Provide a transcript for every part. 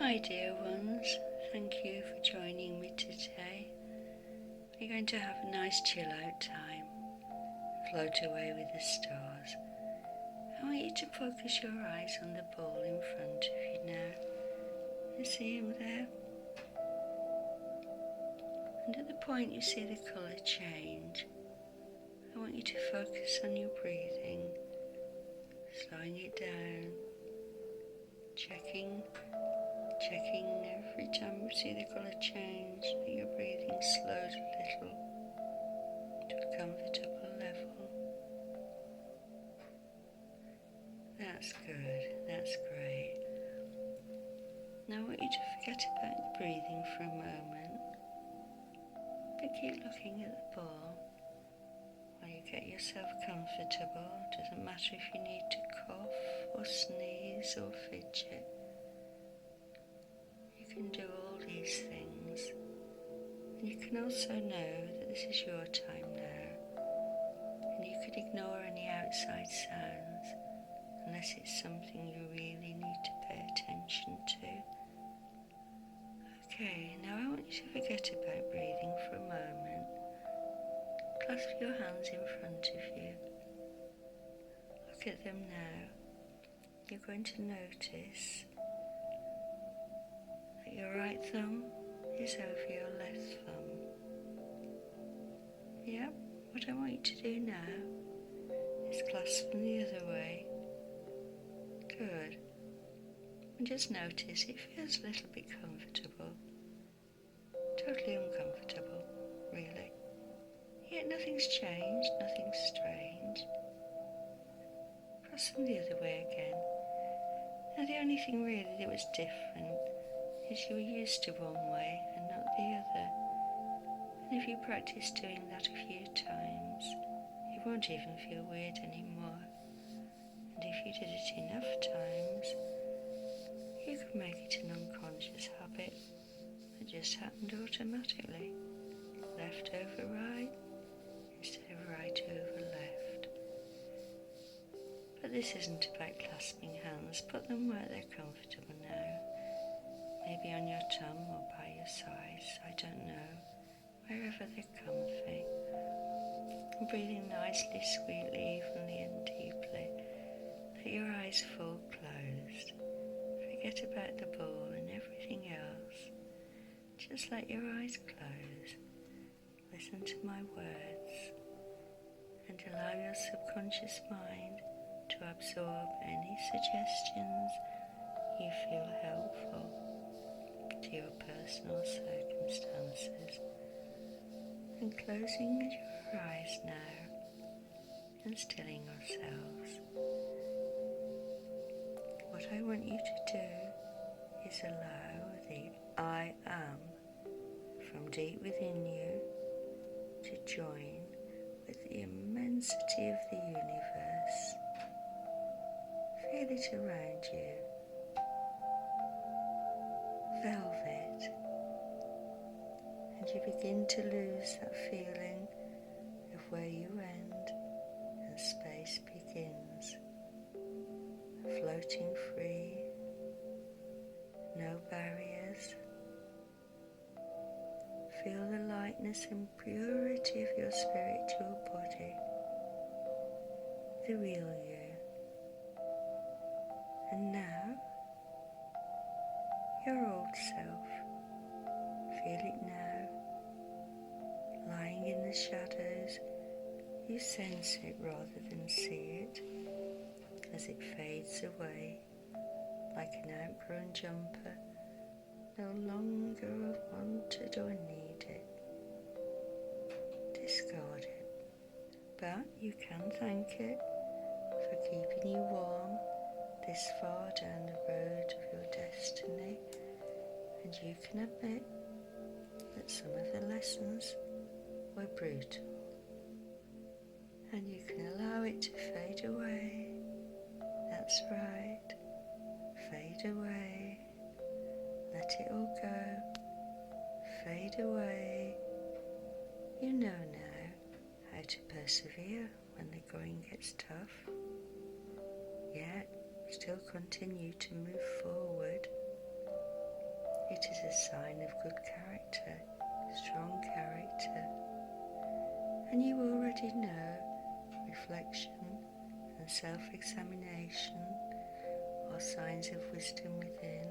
Hi dear ones, thank you for joining me today. We're going to have a nice chill out time, float away with the stars. I want you to focus your eyes on the ball in front of you now. You see him there? And at the point you see the colour change, I want you to focus on your breathing, slowing it down, checking every time you see the colour change that your breathing slows a little to a comfortable level. That's good, that's great. Now I want you to forget about the breathing for a moment, but keep looking at the ball while you get yourself comfortable. Doesn't matter if you need to cough or sneeze or fidget. You can do all these things. And you can also know that this is your time now. And you could ignore any outside sounds unless it's something you really need to pay attention to. Okay, now I want you to forget about breathing for a moment. Clasp your hands in front of you. Look at them now. You're going to notice that your right thumb is over your left thumb. Yep, what I want you to do now is clasp them the other way. Good. And just notice it feels a little bit comfortable. Totally uncomfortable, really. Yet nothing's changed, nothing's strange. Cross them the other way again. Now the only thing really that was different is you were used to one way and not the other. And if you practice doing that a few times, it won't even feel weird anymore. And if you did it enough times, you could make it an unconscious habit that just happened automatically. Left over right instead of right over left. But this isn't about clasping hands. Put them where they're comfortable now. Maybe on your tongue or by your sides, I don't know. Wherever they're comfy. And breathing nicely, sweetly, evenly and deeply. Let your eyes fall closed. Forget about the ball and everything else. Just let your eyes close. Listen to my words and allow your subconscious mind to absorb any suggestions you feel helpful to your personal circumstances. And closing your eyes now and stilling yourselves. What I want you to do is allow the I am from deep within you to join with the immensity of the universe. Feel it around you. Velvet. And you begin to lose that feeling of where you end and space begins. Floating free, no barriers. Feel the lightness and purity of your spiritual body, the real you. And now, your old self. Feel it now. Lying in the shadows, you sense it rather than see it, as it fades away like an outgrown jumper, no longer wanted or needed. Discard it, but you can thank it for keeping you warm this far down the road of your destiny, and you can admit that some of the lessons were brutal, and you can allow it to fade away. That's right, fade away, let it all go, fade away. You know now how to persevere when the going gets tough, yet still continue to move forward It is a sign of good character, strong character, and you already know reflection and self-examination are signs of wisdom within.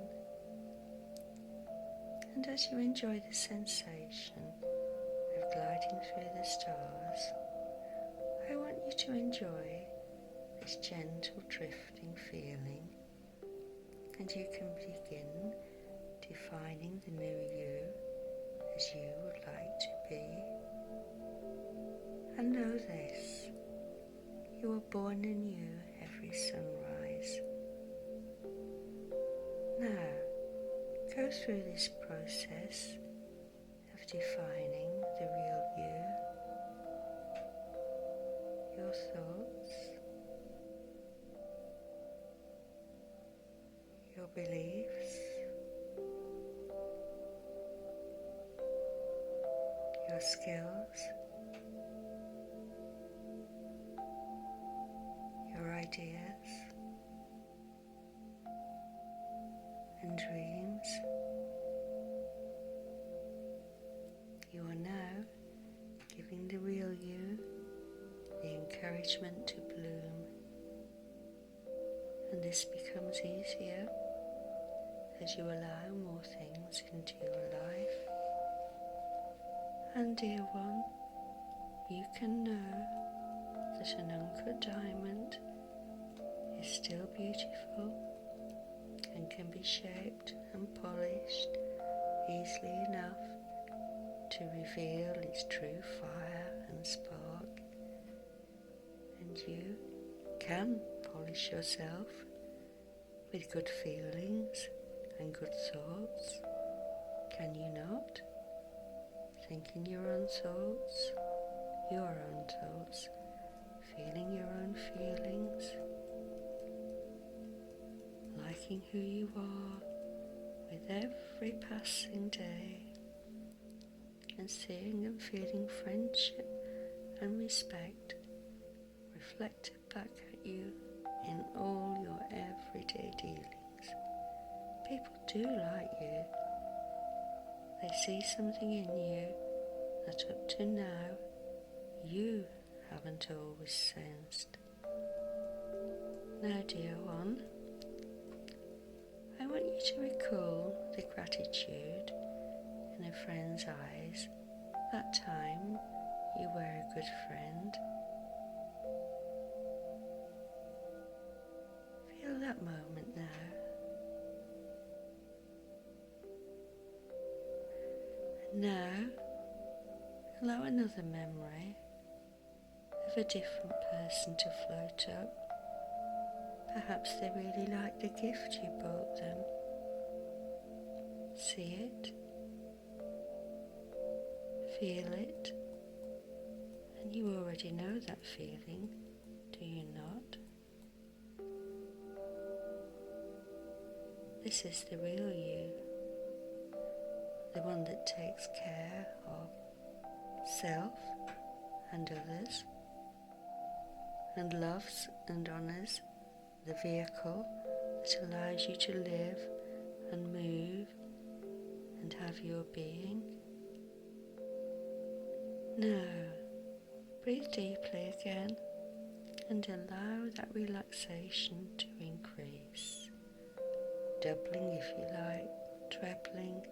And as you enjoy the sensation of gliding through the stars, I want you to enjoy this gentle drifting feeling, and you can begin defining the new you as you would like to be. And know this, you are born anew every sunrise. Now, go through this process of defining the real you, your thoughts, your beliefs, your skills, your ideas and dreams. You are now giving the real you the encouragement to bloom, and this becomes easier as you allow more things into your life. And dear one, you can know that an uncut diamond is still beautiful and can be shaped and polished easily enough to reveal its true fire and spark. And you can polish yourself with good feelings and good thoughts, can you not? Thinking your own thoughts, feeling your own feelings, liking who you are with every passing day, and seeing and feeling friendship and respect reflected back at you in all your everyday dealings. People do like you. They see something in you that up to now you haven't always sensed. Now, dear one, I want you to recall the gratitude in a friend's eyes that time you were a good friend. Feel that moment now. And now, allow another memory of a different person to float up. Perhaps they really liked the gift you bought them. See it, feel it, and you already know that feeling, do you not? This is the real you, the one that takes care of self and others, and loves and honours the vehicle that allows you to live and move and have your being. Now, breathe deeply again and allow that relaxation to increase, doubling if you like, trebling,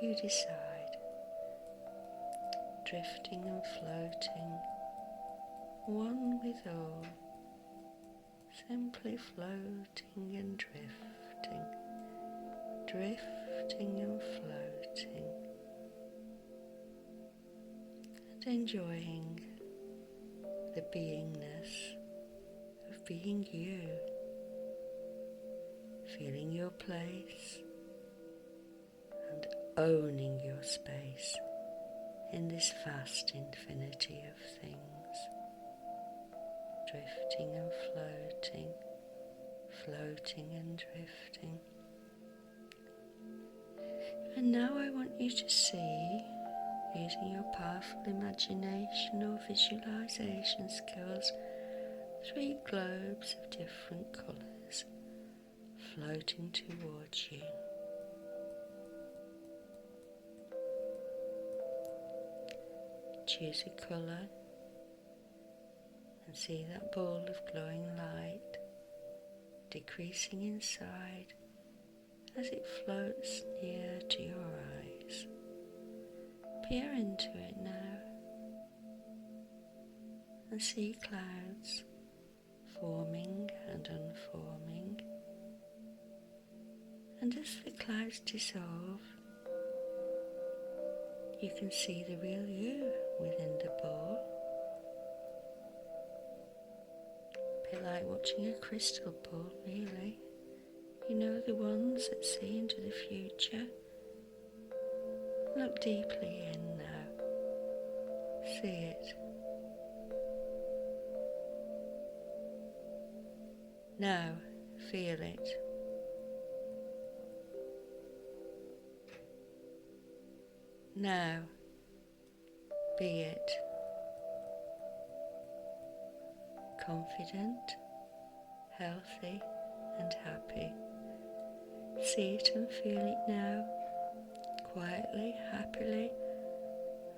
you decide, drifting and floating, one with all, simply floating and drifting, drifting and floating, and enjoying the beingness of being you, feeling your place and owning your space in this vast infinity of things. Drifting and floating, floating and drifting. And now I want you to see, using your powerful imagination or visualization skills, 3 globes of different colours floating towards you. choose a colour and see that ball of glowing light decreasing inside as it floats near to your eyes. Peer into it now and see clouds forming and unforming. And as the clouds dissolve, you can see the real you within the ball. A bit like watching a crystal ball, really. You know, the ones that see into the future. Look deeply in now. See it. Now, feel it. Now, be it. Confident, healthy, and happy. See it and feel it now, quietly, happily,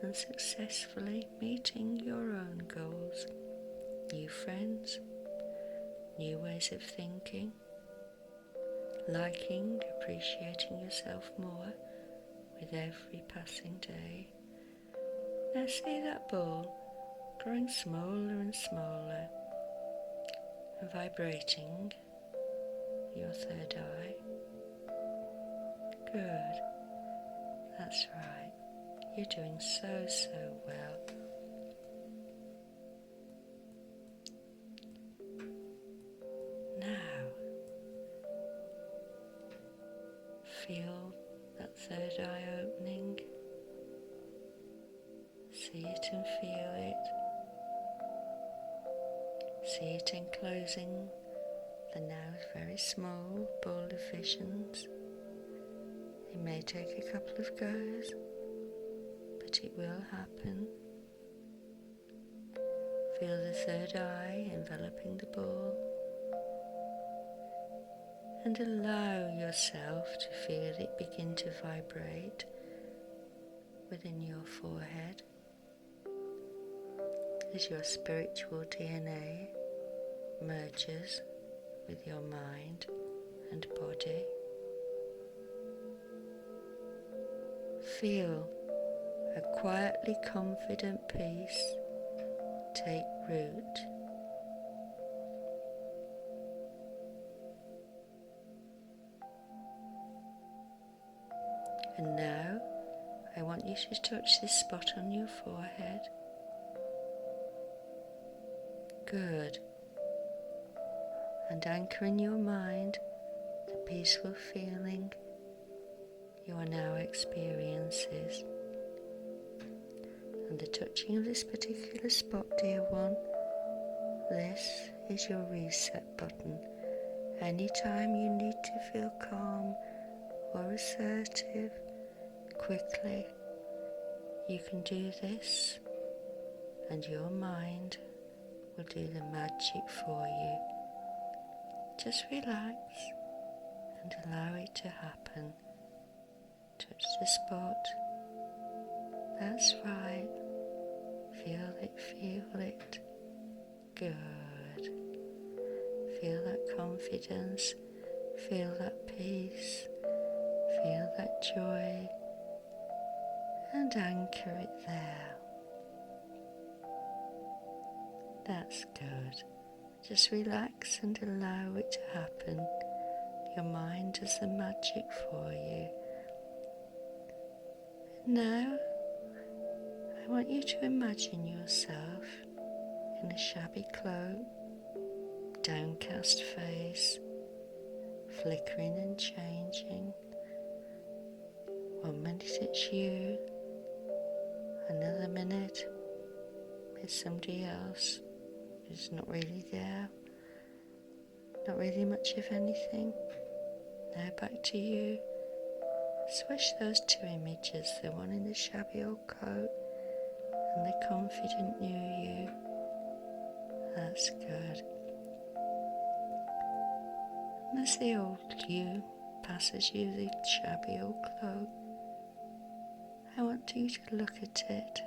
and successfully meeting your own goals, new friends, new ways of thinking, liking, appreciating yourself more with every passing day. Now see that ball growing smaller and smaller and vibrating your third eye. Good. That's right. You're doing so well. Now, feel that third eye opening. See it and feel it. See it enclosing the now very small ball of visions. It may take a couple of goes, but it will happen. Feel the third eye enveloping the ball, and allow yourself to feel it begin to vibrate within your forehead as your spiritual DNA merges with your mind and body. Feel a quietly confident peace take root. And now I want you to touch this spot on your forehead. Good. And anchor in your mind the peaceful feeling you are now experiences. And the touching of this particular spot, dear one, this is your reset button. Anytime you need to feel calm or assertive, quickly, you can do this, and your mind will do the magic for you. Just relax and allow it to happen. Touch the spot. That's right. Feel it. Good. Feel that confidence. Feel that peace. Feel that joy. And anchor it there. That's good. Just relax and allow it to happen. Your mind does the magic for you. Now, I want you to imagine yourself in a shabby cloak, downcast face, flickering and changing. 1 minute it's you, another minute it's somebody else who's not really there, not really much of anything. Now back to you. Switch those two images, the one in the shabby old coat and the confident new you. That's good. And as the old you passes you the shabby old cloak, I want you to look at it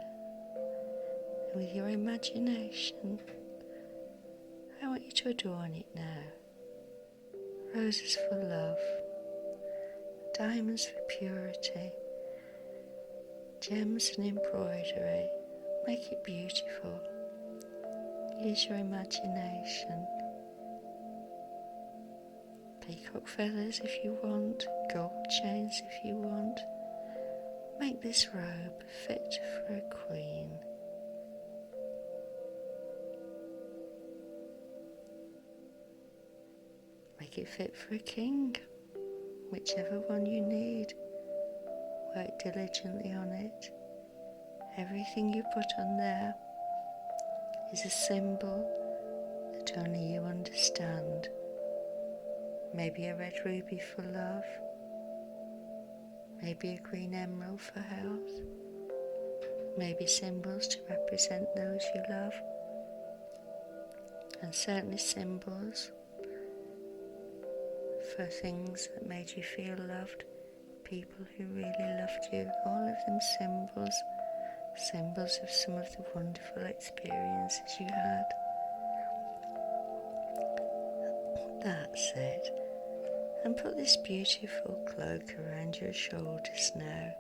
And with your imagination, I want you to adorn it now. Roses for love, diamonds for purity, gems and embroidery. Make it beautiful. Use your imagination. Peacock feathers if you want, gold chains if you want. Make this robe fit for a queen. Make it fit for a king, whichever one you need. Work diligently on it. Everything you put on there is a symbol that only you understand. Maybe a red ruby for love, maybe a green emerald for health, maybe symbols to represent those you love, and certainly symbols for things that made you feel loved, people who really loved you, all of them symbols of some of the wonderful experiences you had. That's it. And put this beautiful cloak around your shoulders now.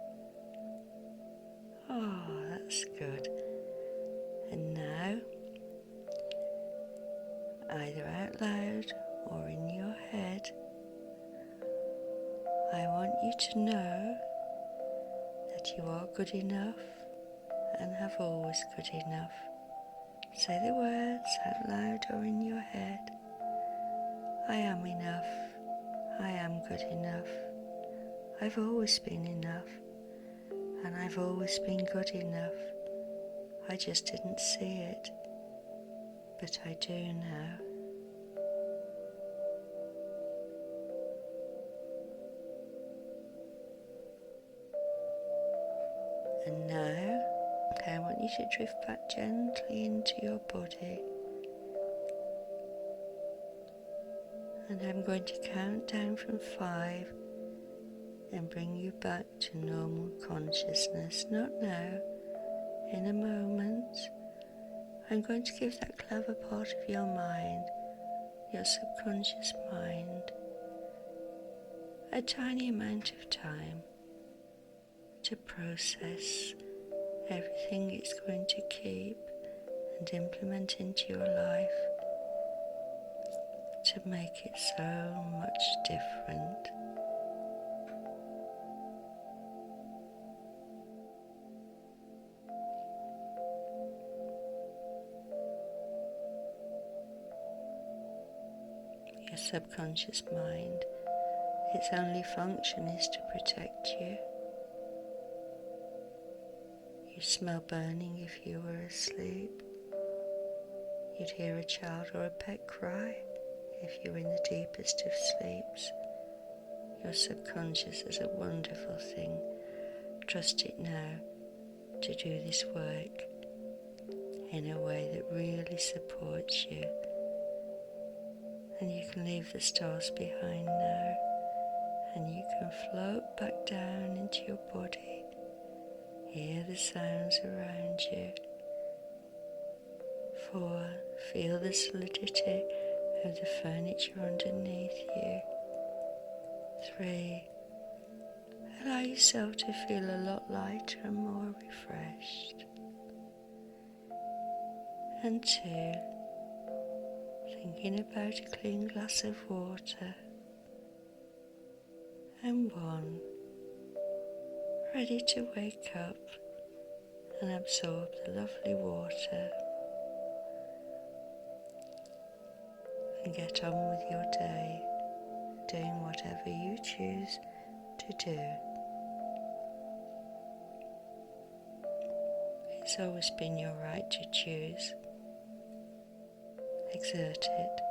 Oh, that's good. And now, either out loud or in your head, I want you to know that you are good enough and have always good enough. Say the words out loud or in your head. I am enough. I am good enough. I've always been enough, and I've always been good enough. I just didn't see it, but I do now. And now, I want you to drift back gently into your body. And I'm going to count down from 5 and bring you back to normal consciousness. Not now, in a moment. I'm going to give that clever part of your mind, your subconscious mind, a tiny amount of time to process everything it's going to keep and implement into your life to make it so much different. Your subconscious mind, its only function is to protect you. You smell burning if you were asleep. You'd hear a child or a pet cry if you're in the deepest of sleeps. Your subconscious is a wonderful thing. Trust it now to do this work in a way that really supports you. And you can leave the stars behind now, and you can float back down into your body. Hear the sounds around you. 4, feel the solidity of the furniture underneath you. 3, allow yourself to feel a lot lighter and more refreshed. And 2, thinking about a clean glass of water. And 1, ready to wake up and absorb the lovely water and get on with your day, doing whatever you choose to do. It's always been your right to choose. Exert it.